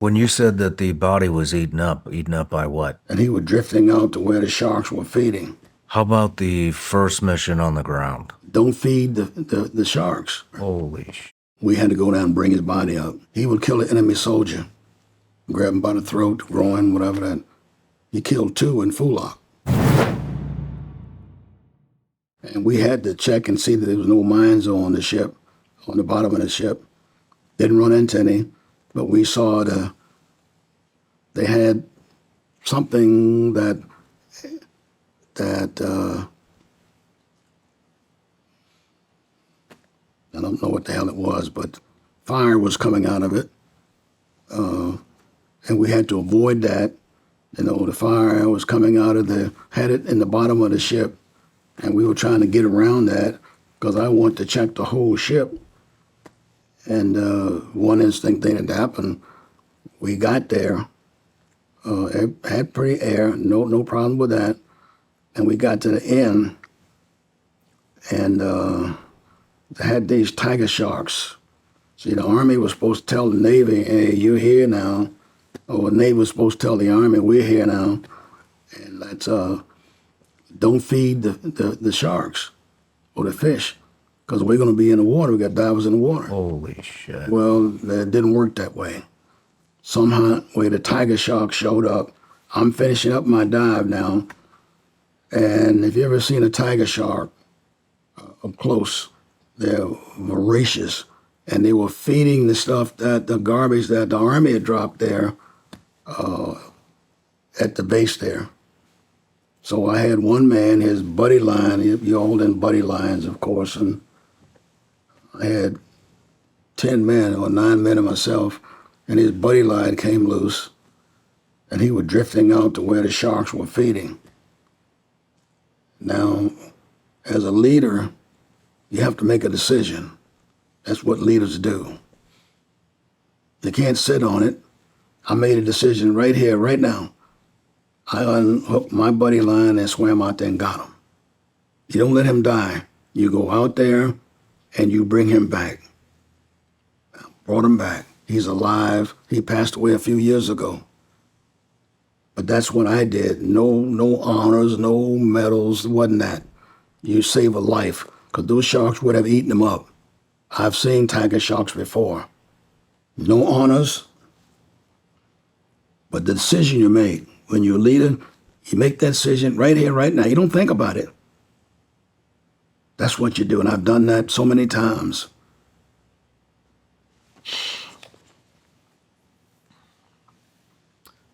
When you said that the body was eaten up by what? And he was drifting out to where the sharks were feeding. How about the first mission on the ground? Don't feed the sharks. Holy sh! We had to go down and bring his body up. He would kill an enemy soldier, grab him by the throat, groin, whatever that. He killed 2 in Fulak. And we had to check and see that there was no mines on the ship, on the bottom of the ship. Didn't run into any, but we saw they had something that I don't know what the hell it was, but fire was coming out of it, and we had to avoid that. You know, the fire was coming out of had it in the bottom of the ship, and we were trying to get around that because I wanted to check the whole ship. And one instinct thing that happened, we got there, it had pretty air, no problem with that, and we got to the end, and they had these tiger sharks. See, the Army was supposed to tell the Navy, hey, you're here now. Or the Navy was supposed to tell the Army, we're here now. And let's, don't feed the sharks or the fish, because we're going to be in the water. We got divers in the water. Holy shit. Well, it didn't work that way. Somehow, the tiger shark showed up. I'm finishing up my dive now. And if you ever seen a tiger shark up close, they're voracious, and they were feeding the stuff the garbage that the Army had dropped there at the base there. So I had one man, his buddy line, you hold in buddy lines, of course, and I had 10 men or 9 men of myself, and his buddy line came loose, and he was drifting out to where the sharks were feeding. Now, as a leader, you have to make a decision. That's what leaders do. You can't sit on it. I made a decision right here, right now. I unhooked my buddy line and swam out there and got him. You don't let him die. You go out there and you bring him back. Brought him back. He's alive. He passed away a few years ago. But that's what I did. No honors, no medals, wasn't that. You save a life, because those sharks would have eaten him up. I've seen tiger sharks before. No honors, but the decision you make, when you're a leader, you make that decision right here, right now. You don't think about it. That's what you do, and I've done that so many times.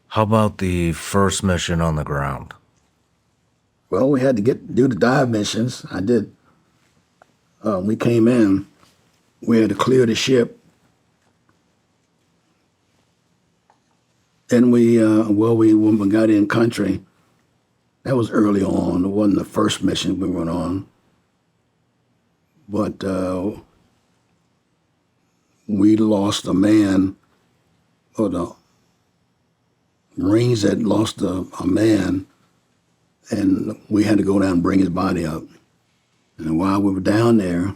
How about the first mission on the ground? Well, we had to do the dive missions. I did. We came in. We had to clear the ship. Then when we got in country, that was early on. It wasn't the first mission we went on. But we lost a man, or the Marines had lost a man, and we had to go down and bring his body up. And while we were down there,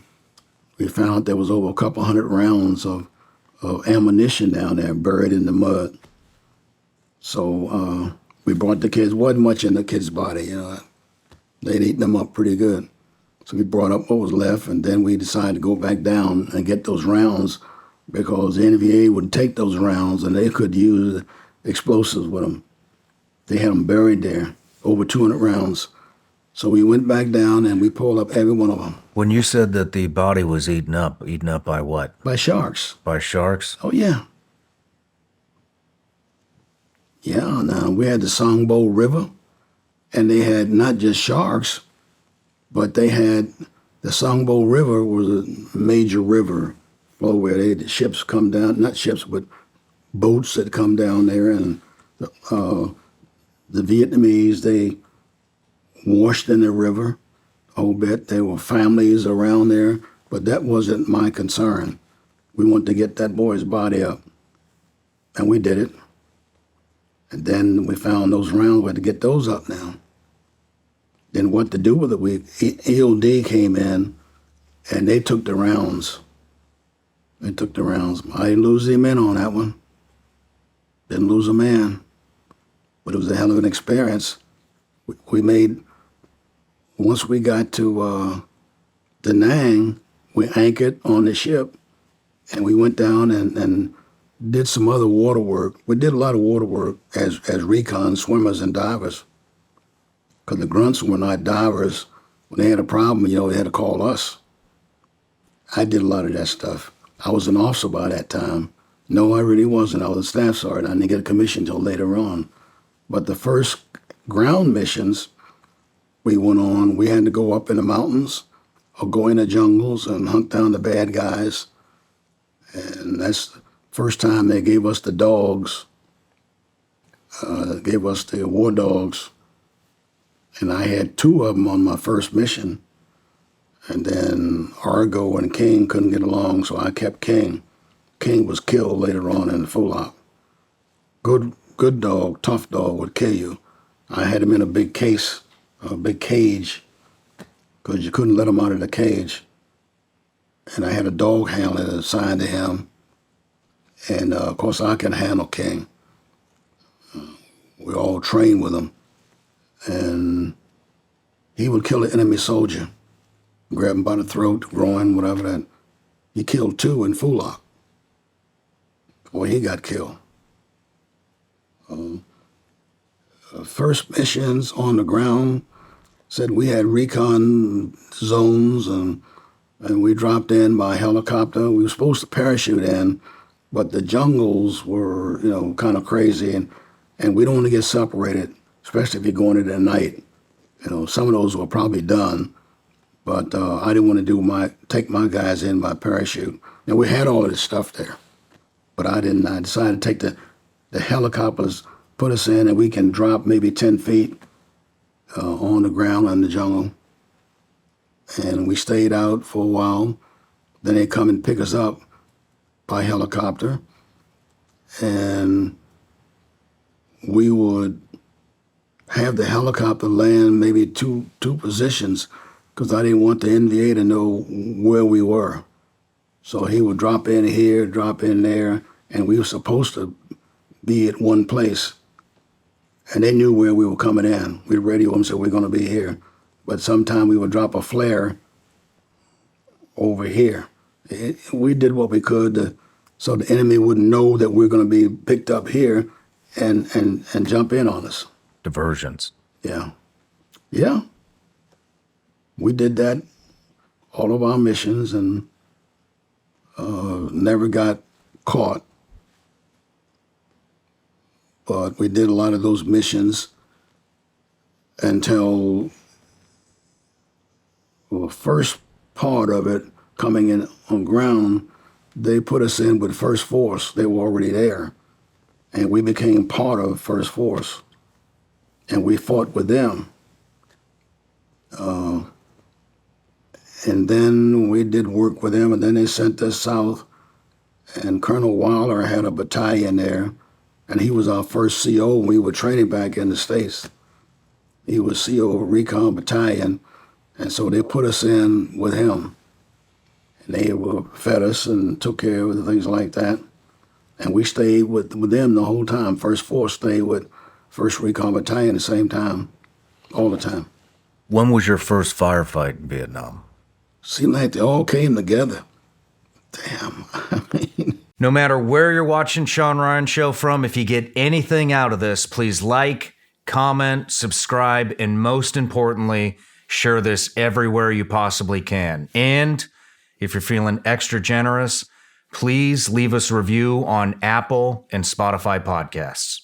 we found there was over a couple hundred rounds of ammunition down there buried in the mud. So we brought the kids. Wasn't much in the kid's body, you know. They'd eaten them up pretty good. So we brought up what was left, and then we decided to go back down and get those rounds, because the NVA would take those rounds and they could use explosives with them. They had them buried there, over 200 rounds. So we went back down and we pulled up every one of them. When you said that the body was eaten up by what? By sharks. By sharks? Oh, yeah. Yeah, now we had the Songbo River, and they had not just sharks, but they had the Songbo River was a major river flow where the ships come down, not ships, but boats that come down there, and the Vietnamese, they washed in the river a whole bit. There were families around there, but that wasn't my concern. We wanted to get that boy's body up, and we did it. And then we found those rounds. We had to get those up now. Then what to do with it? EOD came in, and they took the rounds. They took the rounds. I didn't lose any men on that one. Didn't lose a man, but it was a hell of an experience. We made, once we got to Da Nang, we anchored on the ship, and we went down and did some other water work. We did a lot of water work as recon swimmers and divers, because the grunts were not divers. When they had a problem, they had to call us. I did a lot of that stuff. I was an officer by that time. No, I really wasn't. I was a staff sergeant. I didn't get a commission until later on. But the first ground missions we went on, we had to go up in the mountains or go in the jungles and hunt down the bad guys. And that's the first time they gave us the dogs, gave us the war dogs. And I had 2 of them on my first mission. And then Argo and King couldn't get along, so I kept King. King was killed later on in the Fulop. Good dog, tough dog would kill you. I had him in a big case, a big cage, because you couldn't let him out of the cage. And I had a dog handler assigned to him. And of course, I can handle King. We all trained with him. And he would kill an enemy soldier, grab him by the throat, groin, whatever that. He killed 2 in Fulop. Boy, he got killed. First missions on the ground said we had recon zones, and we dropped in by helicopter. We were supposed to parachute in, but the jungles were, kind of crazy, and we don't want to get separated, especially if you're going in at night. Some of those were probably done, but I didn't want to take my guys in by parachute. And we had all of this stuff there, but I didn't. I decided to take the helicopters, put us in, and we can drop maybe 10 feet on the ground in the jungle. And we stayed out for a while. Then they come and pick us up by helicopter, and we would have the helicopter land maybe two positions, because I didn't want the NVA to know where we were. So he would drop in here, drop in there, and we were supposed to be at one place. And they knew where we were coming in. We'd radio them, said we're going to be here. But sometime we would drop a flare over here. We did what we could so the enemy wouldn't know that we're going to be picked up here and jump in on us. Diversions. Yeah. Yeah. We did that, all of our missions, and never got caught. But we did a lot of those missions until the first part of it, coming in on ground, they put us in with First Force. They were already there. And we became part of First Force. And we fought with them. And then we did work with them, and then they sent us south. And Colonel Wilder had a battalion there, and he was our first CO when we were training back in the States. He was CO of Recon Battalion, and so they put us in with him. And they fed us and took care of things like that. And we stayed with them the whole time. First Force stayed with First Recon Battalion at the same time, all the time. When was your first firefight in Vietnam? Seemed like they all came together. Damn. No matter where you're watching Shawn Ryan Show from, if you get anything out of this, please like, comment, subscribe, and most importantly, share this everywhere you possibly can. And if you're feeling extra generous, please leave us a review on Apple and Spotify podcasts.